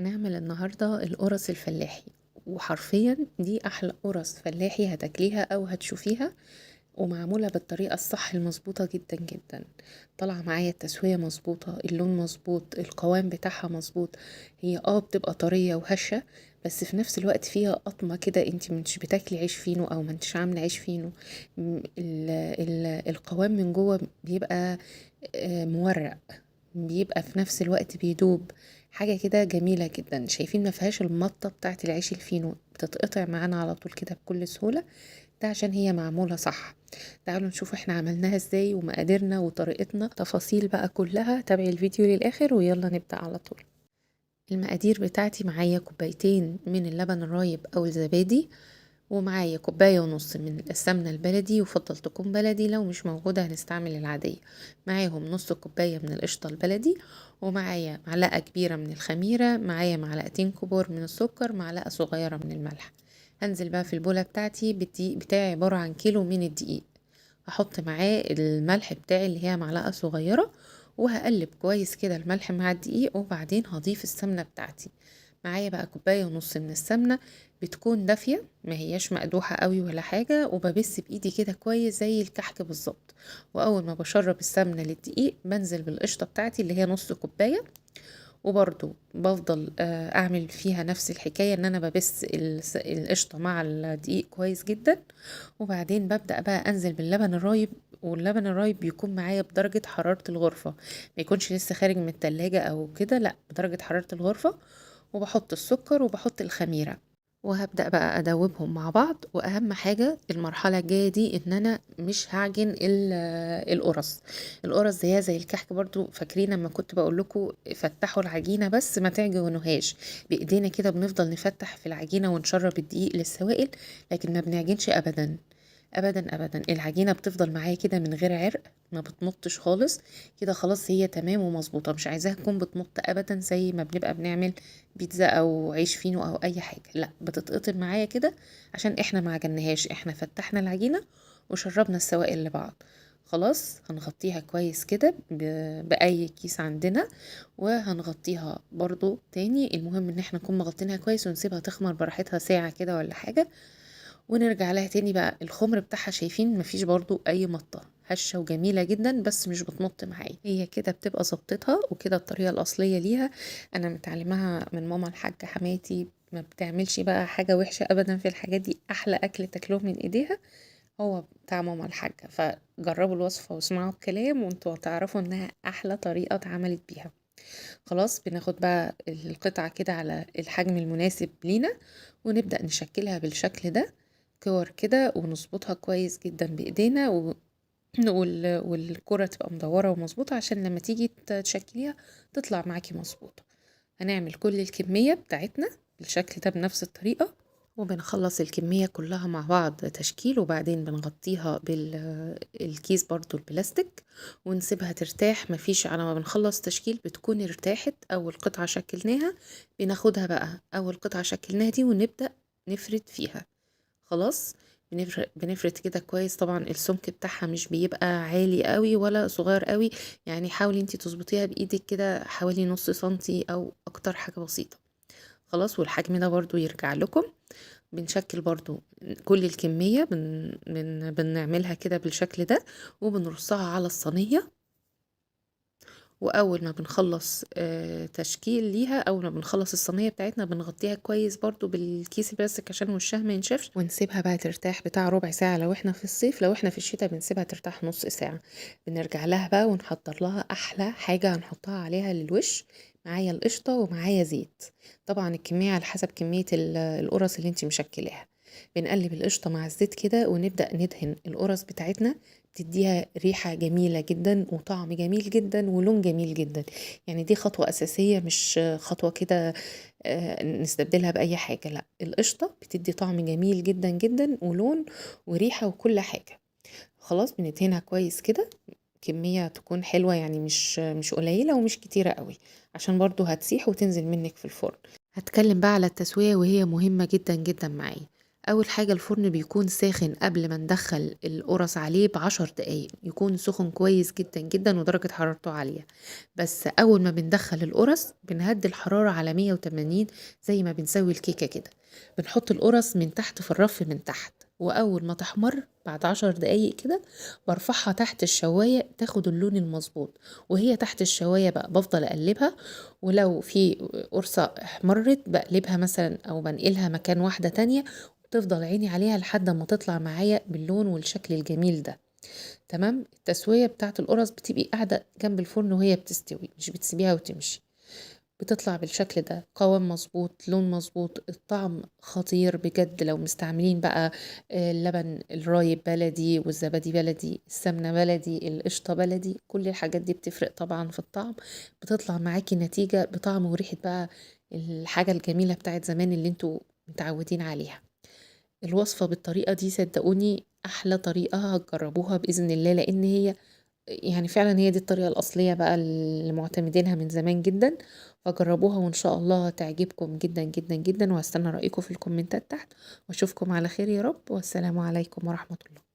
هنعمل النهاردة القرص الفلاحي، وحرفيا دي أحلى قرص فلاحي هتاكليها أو هتشوفيها، ومعمولة بالطريقة الصح المظبوطة جدا جدا. طالعة معايا التسوية مظبوطة، اللون مظبوط، القوام بتاعها مظبوط. هي بتبقى طرية وهشة، بس في نفس الوقت فيها قطمة كده، انتي مش بتاكلي عيش فينو او ما انتش عاملة عيش فينو. القوام من جوه بيبقى مورق، بيبقى في نفس الوقت بيدوب. حاجة كده جميلة جدا. شايفين ما فيهاش المطة بتاعت العيش الفينو، بتتقطع معانا على طول كده بكل سهولة. ده عشان هي معمولة صح. تعالوا نشوف احنا عملناها ازاي ومقاديرنا وطريقتنا، تفاصيل بقى كلها. تابعي الفيديو للآخر ويلا نبدأ على طول. المقادير بتاعتي: معايا كوبايتين من اللبن الرايب او الزبادي، ومعايا كوباية ونص من السمنة البلدي، يفضل تكون بلدي، لو مش موجودة هنستعمل العادية. معاهم نص كوباية من القشطة البلدي، ومعايا معلقة كبيرة من الخميرة، معايا معلقتين كبار من السكر، معلقة صغيرة من الملح. هنزل بقى في البولة بتاعتي بالدقيق بتاعي، عبارة عن كيلو من الدقيق. هحط معاه الملح بتاعي اللي هي معلقة صغيرة، وهقلب كويس كده الملح مع الدقيق، وبعدين هضيف السمنة بتاعتي. معايا بقى كوباية ونص من السمنة، بتكون دافية، ما هياش مقدوحة قوي ولا حاجة، وببس بايدي كده كويس زي الكحك بالظبط. واول ما بشرب السمنة للدقيق بنزل بالقشطة بتاعتي اللي هي نص كوباية، وبرضو بفضل اعمل فيها نفس الحكاية، ان انا ببس القشطة مع الدقيق كويس جدا. وبعدين ببدأ بقى انزل باللبن الرايب، واللبن الرايب بيكون معايا بدرجة حرارة الغرفة، ما يكونش لسه خارج من التلاجة او كده، لا بدرجة حرارة الغرفة. وبحط السكر وبحط الخميرة، وهبدأ بقى أدوبهم مع بعض. وأهم حاجة المرحلة الجاية دي إن أنا مش هعجن القرص. القرص زيها زي الكحك برضو، فاكرين لما كنت بقول لكم فتحوا العجينة بس ما تعجنوهاش بإيدينا كده، بنفضل نفتح في العجينة ونشرب الدقيق للسوائل، لكن ما بنعجنش أبدا. ابدا ابدا، العجينه بتفضل معايا كده من غير عرق، ما بتمطش خالص. كده خلاص هي تمام ومظبوطه، مش عايزاها تكون بتمط ابدا زي ما بنبقى بنعمل بيتزا او عيش فينو او اي حاجه، لا بتتقطم معايا كده، عشان احنا ما عجناهاش، احنا فتحنا العجينه وشربنا السوائل لبعض. خلاص هنغطيها كويس كده بأي كيس عندنا، وهنغطيها برضو تاني. المهم ان احنا نكون مغطينها كويس ونسيبها تخمر براحتها ساعة كده ولا حاجة، ونرجع لها تاني. بقى الخمر بتاعها شايفين مفيش برضو اي مطة، هشة وجميلة جدا، بس مش بتمط معايا، هي كده بتبقى ظبطتها، وكده الطريقة الأصلية ليها. أنا متعلمها من ماما الحاجة حماتي، ما بتعملش بقى حاجة وحشة أبدا في الحاجات دي، أحلى أكل تاكلوه من إيديها هو بتاع ماما الحاجة. فجربوا الوصفة واسمعوا الكلام وانتوا هتعرفوا انها أحلى طريقة اتعملت بيها. خلاص بناخد بقى القطعة كده على الحجم المناسب لينا، ونبدأ نشكلها بالشكل ده، كور كده، ونظبطها كويس جدا بإيدينا والكرة تبقى مدورة ومظبوطة، عشان لما تيجي تشكليها تطلع معاكي مظبوطة. هنعمل كل الكمية بتاعتنا بالشكل ده بنفس الطريقة، وبنخلص الكمية كلها مع بعض تشكيل، وبعدين بنغطيها بالكيس برضو البلاستيك، ونسيبها ترتاح. مفيش، على ما بنخلص تشكيل بتكون ارتاحت. أول قطعة شكلناها بناخدها بقى، أول قطعة شكلناها دي، ونبدأ نفرد فيها. خلاص بنفرد كده كويس. طبعا السمك بتاعها مش بيبقى عالي قوي ولا صغير قوي، يعني حاولي انتي تظبطيها بايدك كده حوالي نص سنتي او اكتر، حاجة بسيطة. خلاص، والحجم ده برضو يرجع لكم. بنشكل برضو كل الكمية بنعملها كده بالشكل ده، وبنرصها على الصينية. واول ما بنخلص تشكيل ليها، اول ما بنخلص الصينيه بتاعتنا بنغطيها كويس برضو بالكيس البلاستيك عشان وشها ما ينشفش، ونسيبها بقى ترتاح بتاع ربع ساعه لو احنا في الصيف. لو احنا في الشتاء بنسيبها ترتاح نص ساعه. بنرجع لها بقى ونحضر لها احلى حاجه هنحطها عليها للوش. معايا القشطه ومعايا زيت. طبعا الكميه على حسب كميه القرص اللي انت مشكلاها. بنقلب القشطه مع الزيت كده، ونبدا ندهن القرص بتاعتنا، تديها ريحة جميلة جدا وطعم جميل جدا ولون جميل جدا. يعني دي خطوة أساسية، مش خطوة كده نستبدلها بأي حاجة، لا القشطة بتدي طعم جميل جدا جدا ولون وريحة وكل حاجة. خلاص بندهنها كويس كده، كمية تكون حلوة، يعني مش قليلة ومش كتيرة قوي، عشان برضو هتسيح وتنزل منك في الفرن. هتكلم بقى على التسوية، وهي مهمة جدا جدا معايا. اول حاجة الفرن بيكون ساخن قبل ما ندخل القرص عليه ب10 دقايق، يكون سخن كويس جدا جدا ودرجة حرارته عالية. بس اول ما بندخل القرص بنهدي الحرارة على 180 زي ما بنسوي الكيكة كده. بنحط القرص من تحت في الرف من تحت، واول ما تحمر بعد 10 دقايق كده برفعها تحت الشواية تاخد اللون المظبوط. وهي تحت الشواية بقى بفضل اقلبها، ولو في قرصة احمرت بقلبها مثلا او بنقلها مكان واحدة تانية، وتفضل عيني عليها لحد ما تطلع معايا باللون والشكل الجميل ده. تمام. التسوية بتاعت القرص بتبقي قاعدة جنب الفرن وهي بتستوي، مش بتسيبيها وتمشي. بتطلع بالشكل ده، قوام مظبوط، لون مظبوط، الطعم خطير بجد. لو مستعملين بقى اللبن الرايب بلدي، والزبادي بلدي، السمنة بلدي، القشطة بلدي، كل الحاجات دي بتفرق طبعا في الطعم. بتطلع معاكي نتيجة بطعم وريحة بقى الحاجة الجميلة بتاعت زمان اللي انتوا متعودين عليها. الوصفة بالطريقة دي صدقوني أحلى طريقة هتجربوها بإذن الله، لأن هي يعني فعلا هي دي الطريقة الأصلية بقى اللي معتمدينها من زمان جدا. فجربوها وإن شاء الله تعجبكم جدا جدا جدا، وهستنى رأيكم في الكومنتات تحت. وأشوفكم على خير يا رب، والسلام عليكم ورحمة الله.